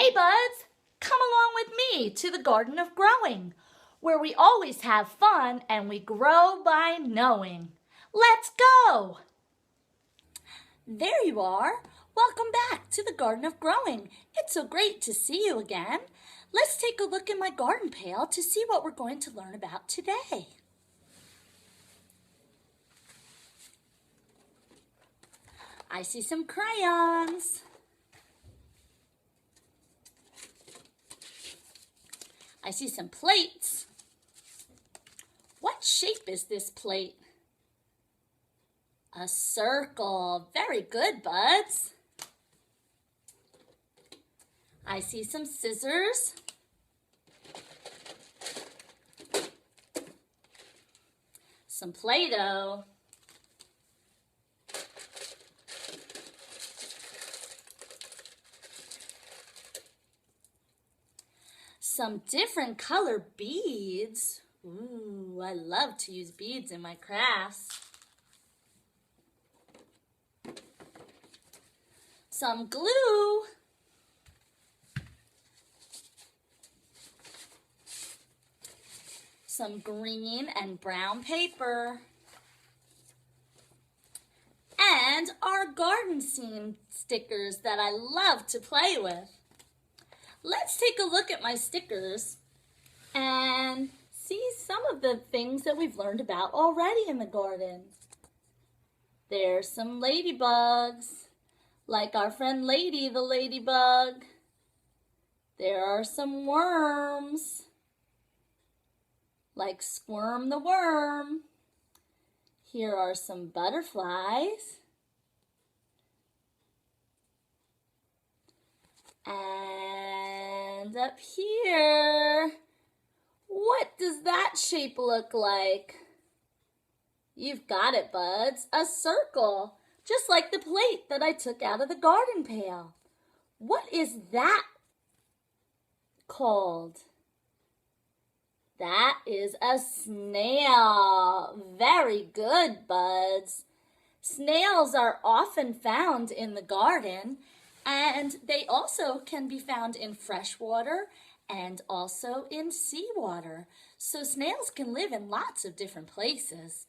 Hey buds, come along with me to the Garden of Growing, where we always have fun and we grow by knowing. Let's go! There you are. Welcome back to the Garden of Growing. It's so great to see you again. Let's take a look in my garden pail to see what we're going to learn about today. I see some crayons. I see some plates. What shape is this plate? A circle. Very good, buds. I see some scissors. Some Play-Doh. Some different color beads. Ooh, I love to use beads in my crafts. Some glue. Some green and brown paper. And our garden scene stickers that I love to play with. Let's take a look at my stickers and see some of the things that we've learned about already in the garden. There's some ladybugs, like our friend Lady the ladybug. There are some worms, like Squirm the worm. Here are some butterflies. And up here, what does that shape look like? You've got it, buds, a circle, just like the plate that I took out of the garden pail. What is that called? That is a snail. Very good, buds. Snails are often found in the garden, and they also can be found in fresh water and also in seawater. So snails can live in lots of different places.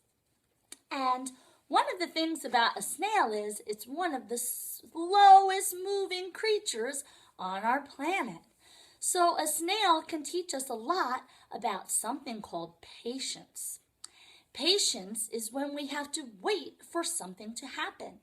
And one of the things about a snail is it's one of the slowest moving creatures on our planet. So a snail can teach us a lot about something called patience. Patience is when we have to wait for something to happen.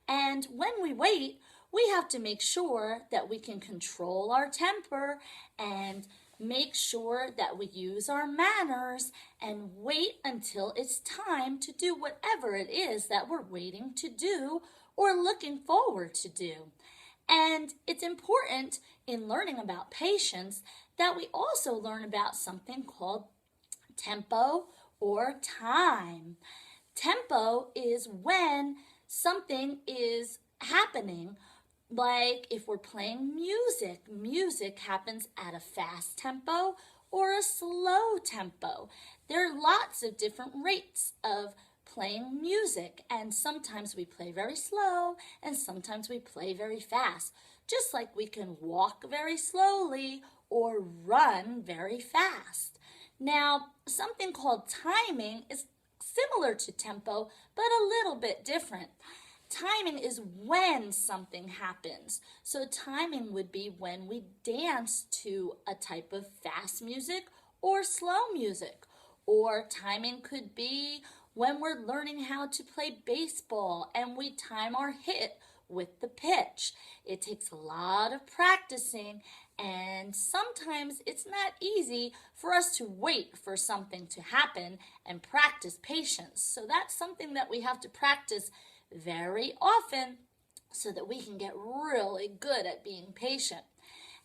And when we wait, we have to make sure that we can control our temper and make sure that we use our manners and wait until it's time to do whatever it is that we're waiting to do or looking forward to do. And it's important in learning about patience that we also learn about something called tempo or time. Tempo is when something is happening. Like if we're playing music, music happens at a fast tempo or a slow tempo. There are lots of different rates of playing music, and sometimes we play very slow and sometimes we play very fast. Just like we can walk very slowly or run very fast. Now, something called timing is similar to tempo, but a little bit different. Timing is when something happens. So timing would be when we dance to a type of fast music or slow music. Or timing could be when we're learning how to play baseball and we time our hit with the pitch. It takes a lot of practicing, and sometimes it's not easy for us to wait for something to happen and practice patience. So that's something that we have to practice very often so that we can get really good at being patient.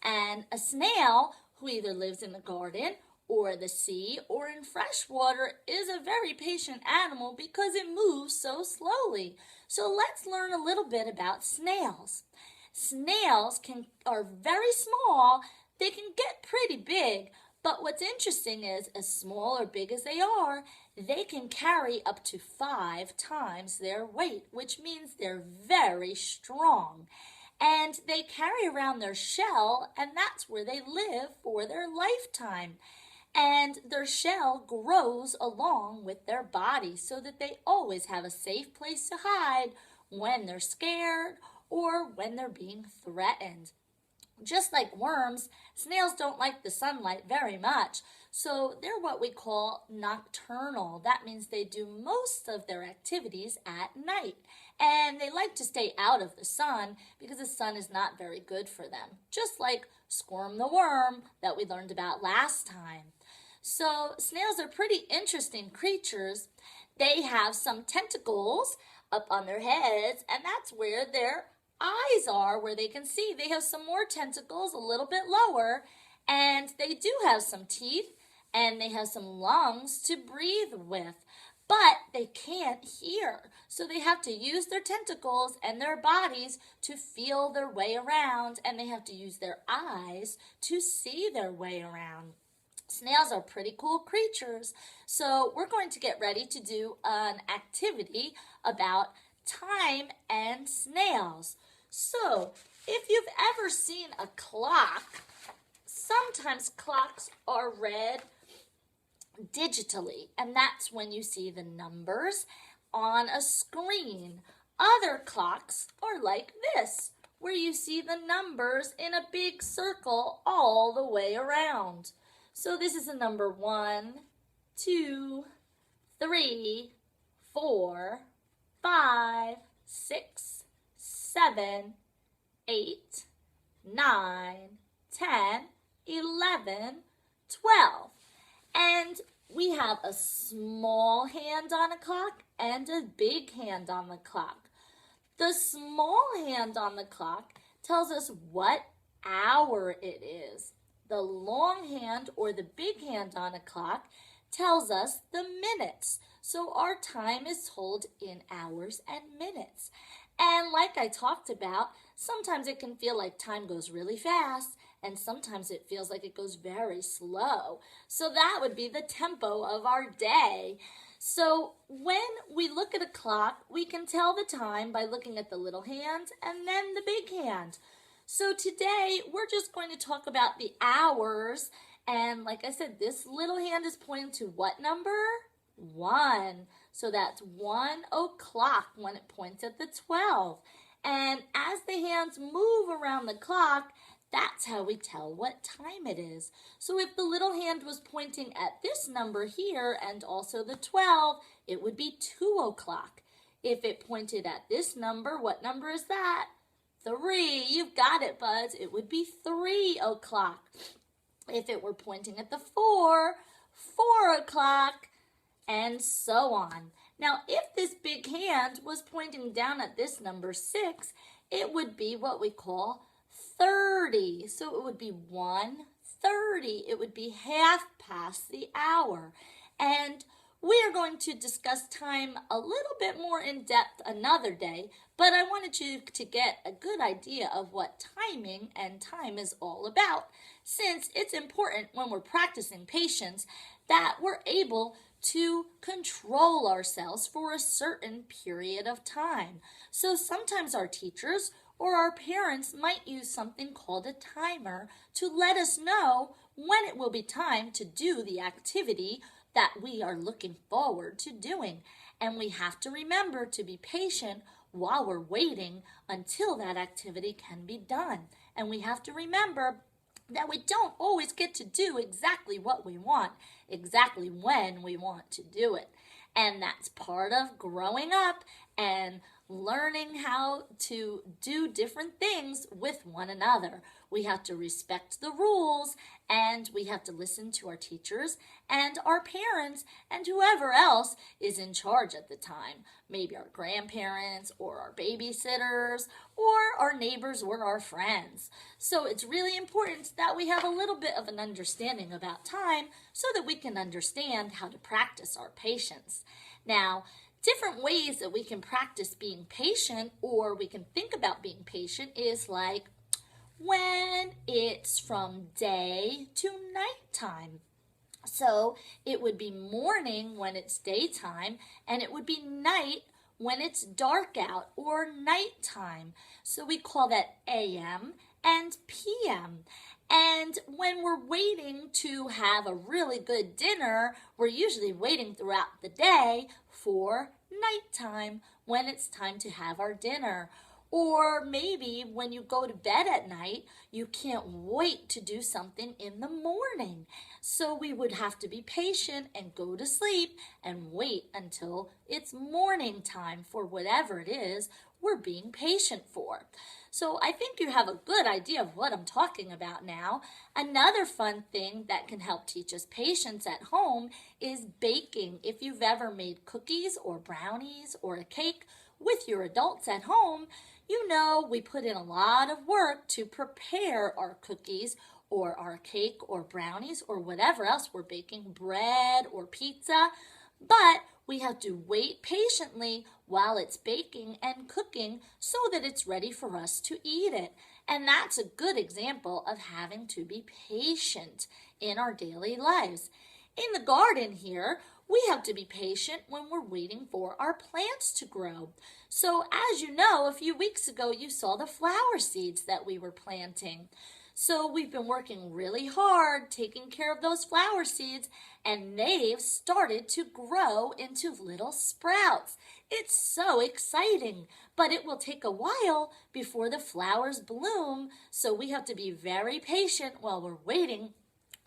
And a snail who either lives in the garden or the sea or in fresh water is a very patient animal because it moves so slowly. So let's learn a little bit about snails. Snails are very small. They can get pretty big, but what's interesting is as small or big as they are, they can carry up to 5 times their weight, which means they're very strong. And they carry around their shell, and that's where they live for their lifetime. And their shell grows along with their body so that they always have a safe place to hide when they're scared or when they're being threatened. Just like worms, snails don't like the sunlight very much, so they're what we call nocturnal. That means they do most of their activities at night, and they like to stay out of the sun because the sun is not very good for them, just like Squirm the worm that we learned about last time. So snails are pretty interesting creatures. They have some tentacles up on their heads, and that's where their eyes are, where they can see. They have some more tentacles a little bit lower, and they do have some teeth, and they have some lungs to breathe with, but they can't hear. So they have to use their tentacles and their bodies to feel their way around, and they have to use their eyes to see their way around. Snails are pretty cool creatures, so we're going to get ready to do an activity about time and snails. So, if you've ever seen a clock, sometimes clocks are read digitally, and that's when you see the numbers on a screen. Other clocks are like this, where you see the numbers in a big circle all the way around. So this is a number 1, 2, 3, 4, 5, 6, 7, 8, 9, 10, 11, 12. And we have a small hand on a clock and a big hand on the clock. The small hand on the clock tells us what hour it is. The long hand or the big hand on a clock tells us the minutes. So our time is told in hours and minutes. And like I talked about, sometimes it can feel like time goes really fast, and sometimes it feels like it goes very slow. So that would be the tempo of our day. So when we look at a clock, we can tell the time by looking at the little hand and then the big hand. So today, we're just going to talk about the hours. And like I said, this little hand is pointing to what number? 1. So that's 1 o'clock when it points at the 12. And as the hands move around the clock, that's how we tell what time it is. So if the little hand was pointing at this number here and also the 12, it would be 2 o'clock. If it pointed at this number, what number is that? 3. You've got it, buds. It would be 3 o'clock. If it were pointing at the 4, 4 o'clock, and so on. Now, if this big hand was pointing down at this number 6, it would be what we call 30. So it would be 1:30. It would be half past the hour. And we are going to discuss time a little bit more in depth another day, but I wanted you to get a good idea of what timing and time is all about, since it's important when we're practicing patience that we're able to control ourselves for a certain period of time. So sometimes our teachers or our parents might use something called a timer to let us know when it will be time to do the activity that we are looking forward to doing. And we have to remember to be patient while we're waiting until that activity can be done. And we have to remember that we don't always get to do exactly what we want, exactly when we want to do it. And that's part of growing up and learning how to do different things with one another. We have to respect the rules, and we have to listen to our teachers and our parents and whoever else is in charge at the time. Maybe our grandparents or our babysitters or our neighbors or our friends. So it's really important that we have a little bit of an understanding about time so that we can understand how to practice our patience. Now, different ways that we can practice being patient or we can think about being patient is like when it's from day to nighttime. So it would be morning when it's daytime, and it would be night when it's dark out or nighttime. So we call that AM and PM. And when we're waiting to have a really good dinner, we're usually waiting throughout the day for nighttime, when it's time to have our dinner. Or maybe when you go to bed at night, you can't wait to do something in the morning. So we would have to be patient and go to sleep and wait until it's morning time for whatever it is we're being patient for. So I think you have a good idea of what I'm talking about now. Another fun thing that can help teach us patience at home is baking. If you've ever made cookies or brownies or a cake with your adults at home, you know we put in a lot of work to prepare our cookies or our cake or brownies or whatever else we're baking, bread or pizza. But we have to wait patiently while it's baking and cooking so that it's ready for us to eat it. And that's a good example of having to be patient in our daily lives. In the garden here, we have to be patient when we're waiting for our plants to grow. So as you know, a few weeks ago, you saw the flower seeds that we were planting. So we've been working really hard taking care of those flower seeds, and they've started to grow into little sprouts. It's so exciting, but it will take a while before the flowers bloom, so we have to be very patient while we're waiting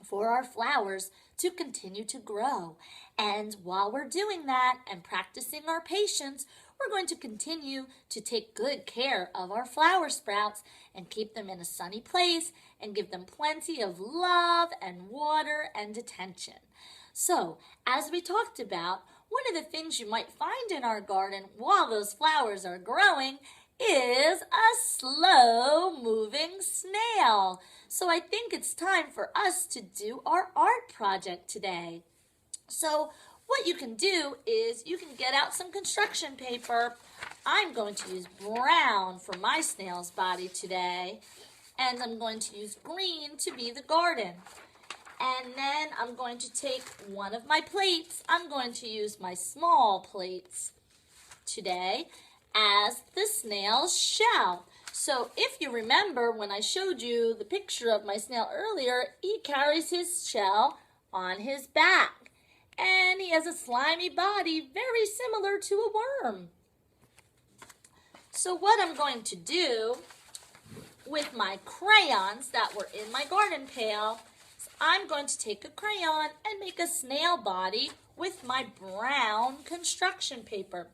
for our flowers to continue to grow. And while we're doing that and practicing our patience, we're going to continue to take good care of our flower sprouts and keep them in a sunny place and give them plenty of love and water and attention. So, as we talked about, one of the things you might find in our garden while those flowers are growing is a slow-moving snail. So I think it's time for us to do our art project today. So what you can do is you can get out some construction paper. I'm going to use brown for my snail's body today, and I'm going to use green to be the garden. And then I'm going to take one of my plates. I'm going to use my small plates today as the snail's shell. So if you remember when I showed you the picture of my snail earlier, he carries his shell on his back. And he has a slimy body very similar to a worm. So what I'm going to do with my crayons that were in my garden pail is I'm going to take a crayon and make a snail body with my brown construction paper.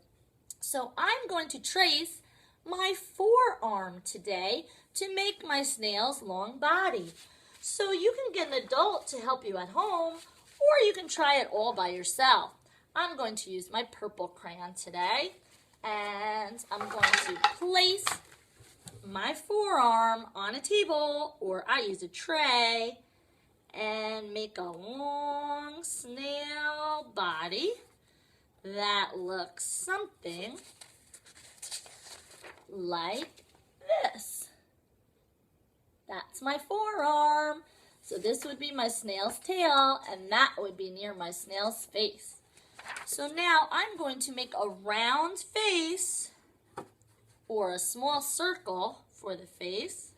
So I'm going to trace my forearm today to make my snail's long body. So you can get an adult to help you at home, or you can try it all by yourself. I'm going to use my purple crayon today, and I'm going to place my forearm on a table, or I use a tray, and make a long snail body that looks something like this. That's my forearm. So this would be my snail's tail, and that would be near my snail's face. So now I'm going to make a round face, or a small circle for the face.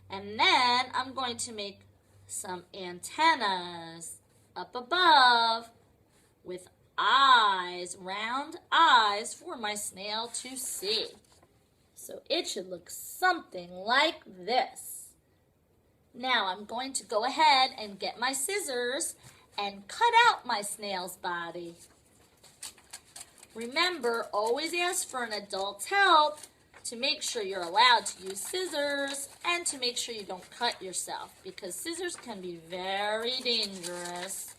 And then I'm going to make some antennas up above with eyes, round eyes for my snail to see. So it should look something like this. Now I'm going to go ahead and get my scissors and cut out my snail's body. Remember, always ask for an adult's help to make sure you're allowed to use scissors and to make sure you don't cut yourself, because scissors can be very dangerous.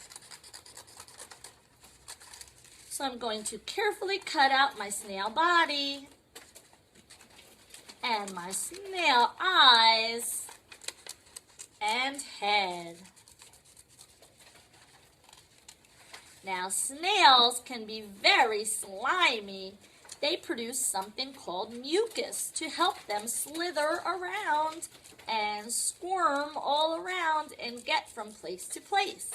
So I'm going to carefully cut out my snail body and my snail eyes and head. Now, snails can be very slimy. They produce something called mucus to help them slither around and squirm all around and get from place to place.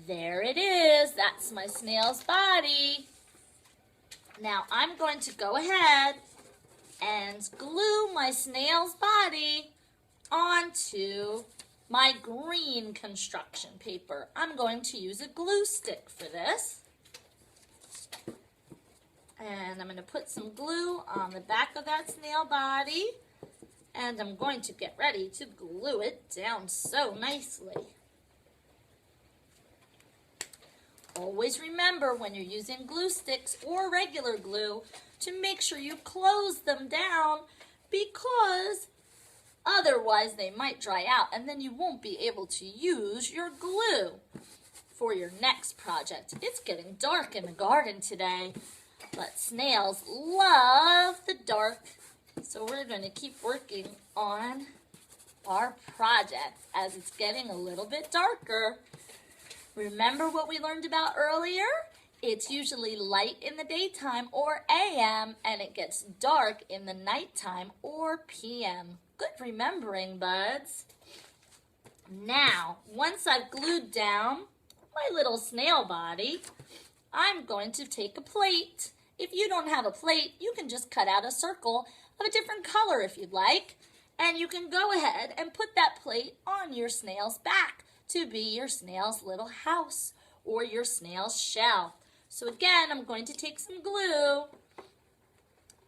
There it is. That's my snail's body. Now I'm going to go ahead and glue my snail's body onto my green construction paper. I'm going to use a glue stick for this. And I'm going to put some glue on the back of that snail body. And I'm going to get ready to glue it down so nicely. Always remember when you're using glue sticks or regular glue to make sure you close them down, because otherwise they might dry out and then you won't be able to use your glue for your next project. It's getting dark in the garden today, but snails love the dark, so we're going to keep working on our project as it's getting a little bit darker. Remember what we learned about earlier? It's usually light in the daytime or AM, and it gets dark in the nighttime or PM. Good remembering, buds. Now, once I've glued down my little snail body, I'm going to take a plate. If you don't have a plate, you can just cut out a circle of a different color if you'd like, and you can go ahead and put that plate on your snail's back to be your snail's little house or your snail's shell. So again, I'm going to take some glue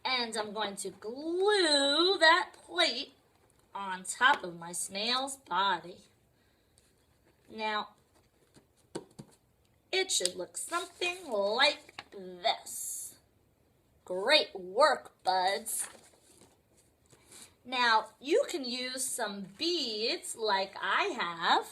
and I'm going to glue that plate on top of my snail's body. Now, it should look something like this. Great work, buds. Now, you can use some beads like I have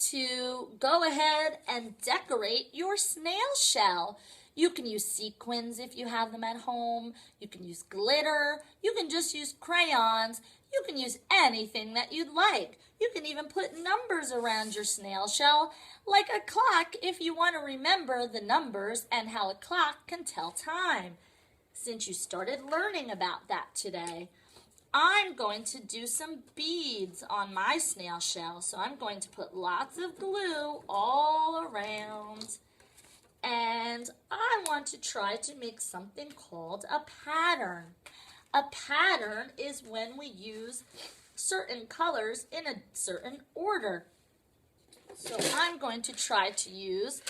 to go ahead and decorate your snail shell. You can use sequins if you have them at home. You can use glitter. You can just use crayons. You can use anything that you'd like. You can even put numbers around your snail shell, like a clock if you want to remember the numbers and how a clock can tell time. Since you started learning about that today, I'm going to do some beads on my snail shell. So I'm going to put lots of glue all around. And I want to try to make something called a pattern. A pattern is when we use certain colors in a certain order. So I'm going to try to use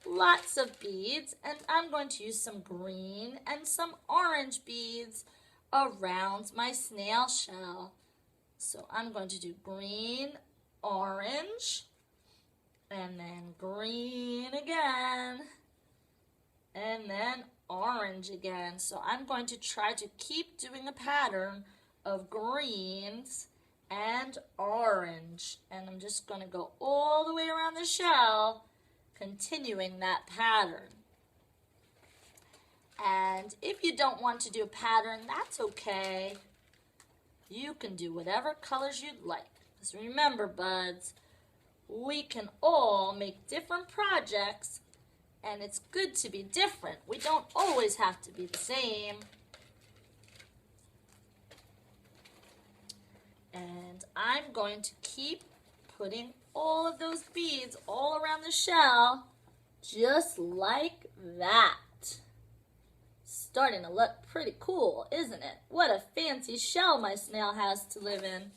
lots of beads, and I'm going to use some green and some orange beads around my snail shell. So I'm going to do green, orange, and then green again, and then orange again. So I'm going to try to keep doing a pattern of greens and orange. And I'm just going to go all the way around the shell, continuing that pattern. And if you don't want to do a pattern, that's okay. You can do whatever colors you'd like. Because remember, buds, we can all make different projects, and it's good to be different. We don't always have to be the same. And I'm going to keep putting all of those beads all around the shell, just like that. Starting to look pretty cool, isn't it? What a fancy shell my snail has to live in.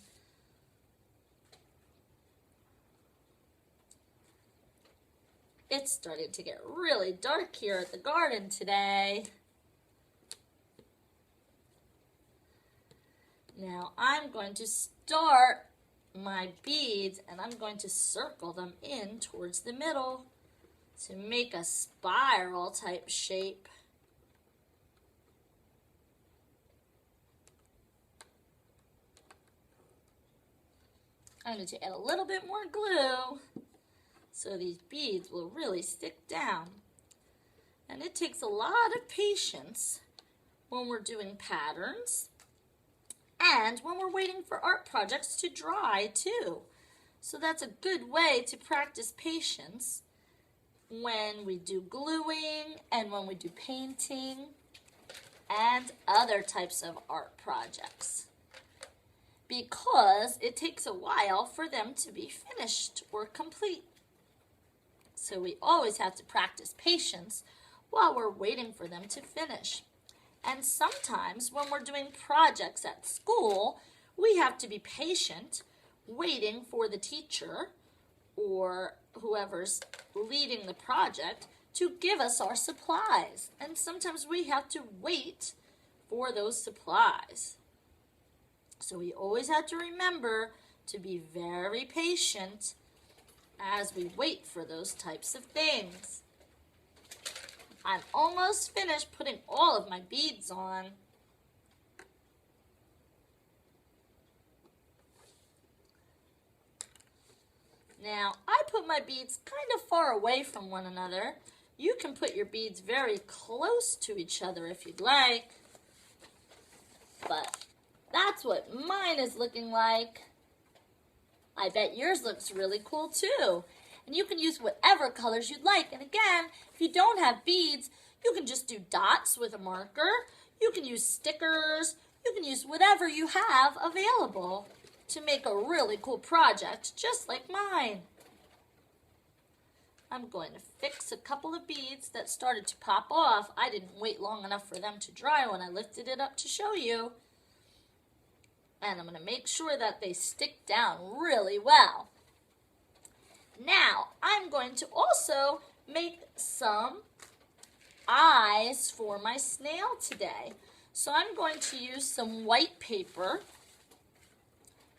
It's starting to get really dark here at the garden today. Now I'm going to start my beads and I'm going to circle them in towards the middle to make a spiral type shape. I'm going to add a little bit more glue so these beads will really stick down. And it takes a lot of patience when we're doing patterns and when we're waiting for art projects to dry too. So that's a good way to practice patience when we do gluing and when we do painting and other types of art projects, because it takes a while for them to be finished or complete. So we always have to practice patience while we're waiting for them to finish. And sometimes when we're doing projects at school, we have to be patient, waiting for the teacher or whoever's leading the project to give us our supplies. And sometimes we have to wait for those supplies. So we always have to remember to be very patient as we wait for those types of things. I'm almost finished putting all of my beads on. Now, I put my beads kind of far away from one another. You can put your beads very close to each other if you'd like. But that's what mine is looking like. I bet yours looks really cool too. And you can use whatever colors you'd like. And again, if you don't have beads, you can just do dots with a marker. You can use stickers. You can use whatever you have available to make a really cool project, just like mine. I'm going to fix a couple of beads that started to pop off. I didn't wait long enough for them to dry when I lifted it up to show you. And I'm going to make sure that they stick down really well. Now, I'm going to also make some eyes for my snail today. So I'm going to use some white paper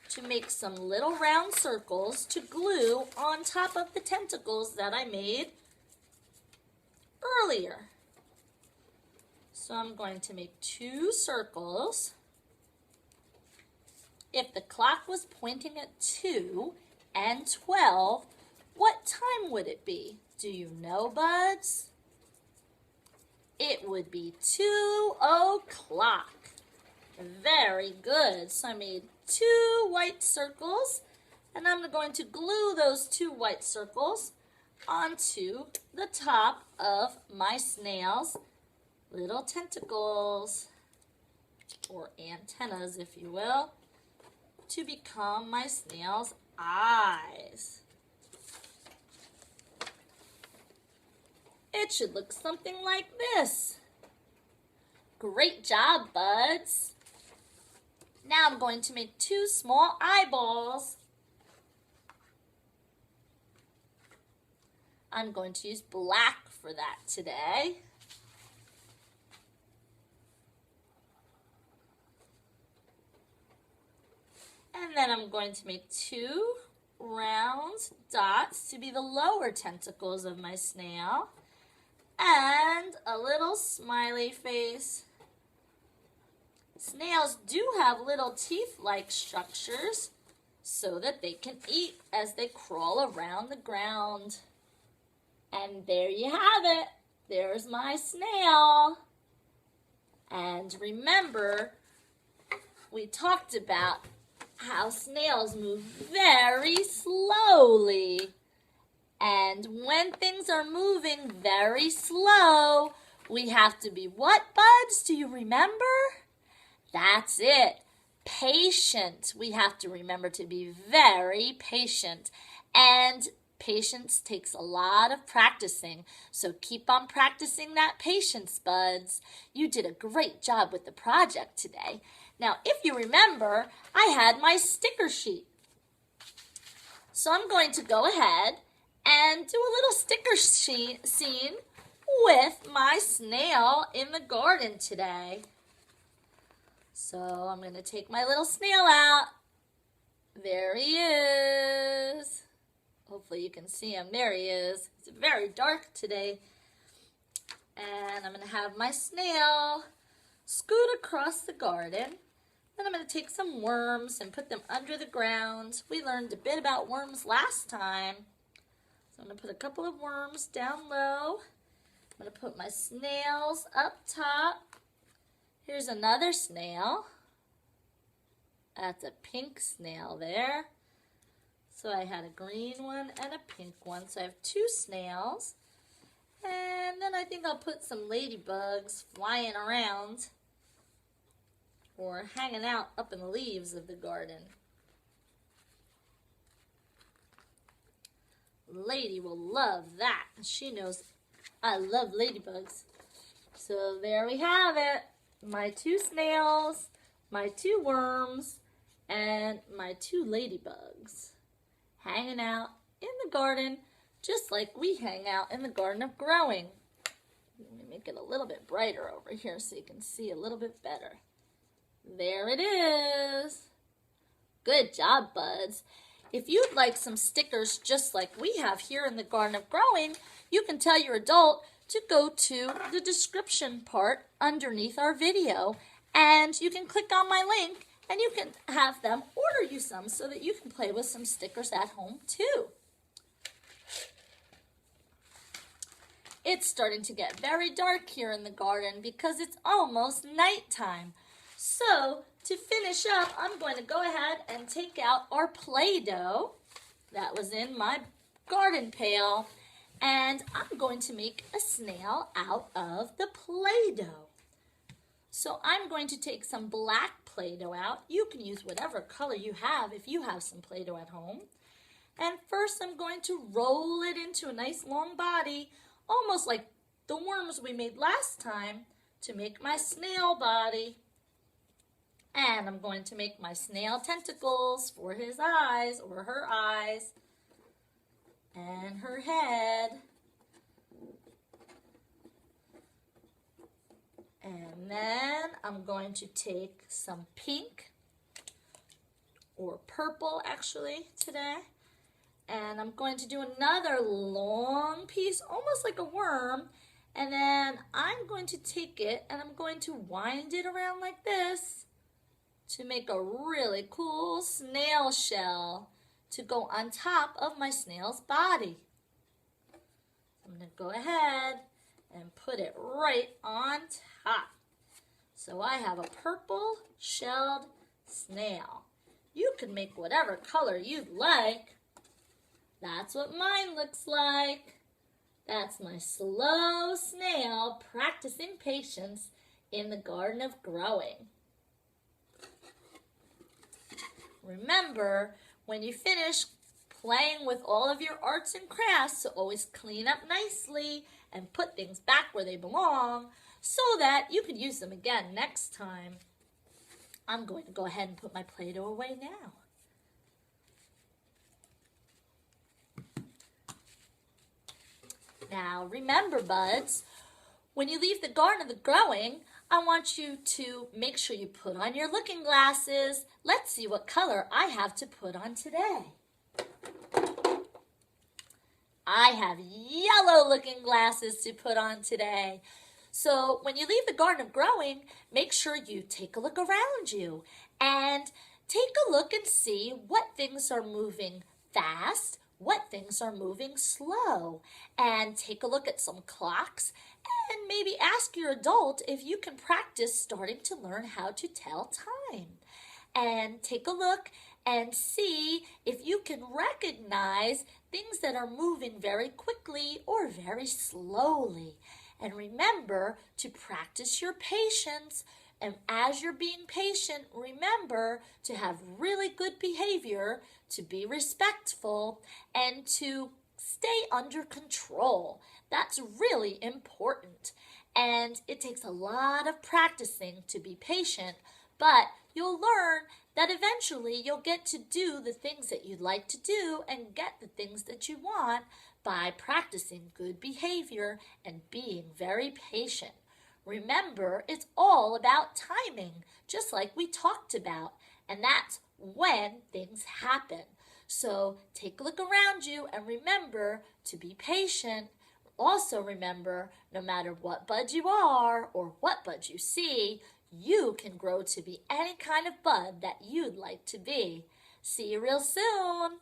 to make some little round circles to glue on top of the tentacles that I made earlier. So I'm going to make 2 circles. If the clock was pointing at 2 and 12, what time would it be? Do you know, buds? It would be 2 o'clock. Very good. So I made 2 white circles, and I'm going to glue those 2 white circles onto the top of my snail's little tentacles, or antennas, if you will, to become my snail's eyes. It should look something like this. Great job, buds. Now I'm going to make 2 small eyeballs. I'm going to use black for that today. And then I'm going to make 2 round dots to be the lower tentacles of my snail. And a little smiley face. Snails do have little teeth-like structures so that they can eat as they crawl around the ground. And there you have it. There's my snail. And remember, we talked about how snails move very slowly. And when things are moving very slow, we have to be what, buds? Do you remember? That's it. Patient. We have to remember to be very patient. And patience takes a lot of practicing. So keep on practicing that patience, buds. You did a great job with the project today. Now, if you remember, I had my sticker sheet. So I'm going to go ahead and do a little sticker scene with my snail in the garden today. So I'm going to take my little snail out. There he is. Hopefully you can see him. There he is. It's very dark today. And I'm going to have my snail scoot across the garden. Then I'm going to take some worms and put them under the ground. We learned a bit about worms last time. So I'm going to put a couple of worms down low. I'm going to put my snails up top. Here's another snail. That's a pink snail there. So I had a green one and a pink one. So I have 2 snails. And then I think I'll put some ladybugs flying around or hanging out up in the leaves of the garden. Lady will love that. She knows I love ladybugs. So there we have it. My 2 snails, my 2 worms, and my 2 ladybugs hanging out in the garden just like we hang out in the garden of growing. Let me make it a little bit brighter over here so you can see a little bit better. There it is. Good job, buds. If you'd like some stickers just like we have here in the Garden of Growing, you can tell your adult to go to the description part underneath our video, and you can click on my link and you can have them order you some so that you can play with some stickers at home too. It's starting to get very dark here in the garden because it's almost nighttime. So to finish up, I'm going to go ahead and take out our Play-Doh that was in my garden pail, and I'm going to make a snail out of the Play-Doh. So I'm going to take some black Play-Doh out. You can use whatever color you have if you have some Play-Doh at home. And first I'm going to roll it into a nice long body, almost like the worms we made last time, to make my snail body. And I'm going to make my snail tentacles for his eyes, or her eyes, and her head. And then I'm going to take some pink, or purple actually today. And I'm going to do another long piece, almost like a worm. And then I'm going to take it and I'm going to wind it around like this to make a really cool snail shell to go on top of my snail's body. I'm going to go ahead and put it right on top. So I have a purple shelled snail. You can make whatever color you'd like. That's what mine looks like. That's my slow snail practicing patience in the Garden of Growing. Remember, when you finish playing with all of your arts and crafts, to always clean up nicely and put things back where they belong so that you could use them again next time. I'm going to go ahead and put my Play-Doh away now. Now, remember, buds, when you leave the Garden of Growing, I want you to make sure you put on your looking glasses. Let's see what color I have to put on today. I have yellow looking glasses to put on today. So when you leave the Garden of Growing, make sure you take a look around you and take a look and see what things are moving fast, what things are moving slow, and take a look at some clocks and maybe ask your adult if you can practice starting to learn how to tell time. And take a look and see if you can recognize things that are moving very quickly or very slowly. And remember to practice your patience. And as you're being patient, remember to have really good behavior, to be respectful, and to stay under control. That's really important. And it takes a lot of practicing to be patient, but you'll learn that eventually you'll get to do the things that you'd like to do and get the things that you want by practicing good behavior and being very patient. Remember, it's all about timing, just like we talked about, and that's when things happen. So take a look around you and remember to be patient. Also remember, no matter what bud you are or what bud you see, you can grow to be any kind of bud that you'd like to be. See you real soon.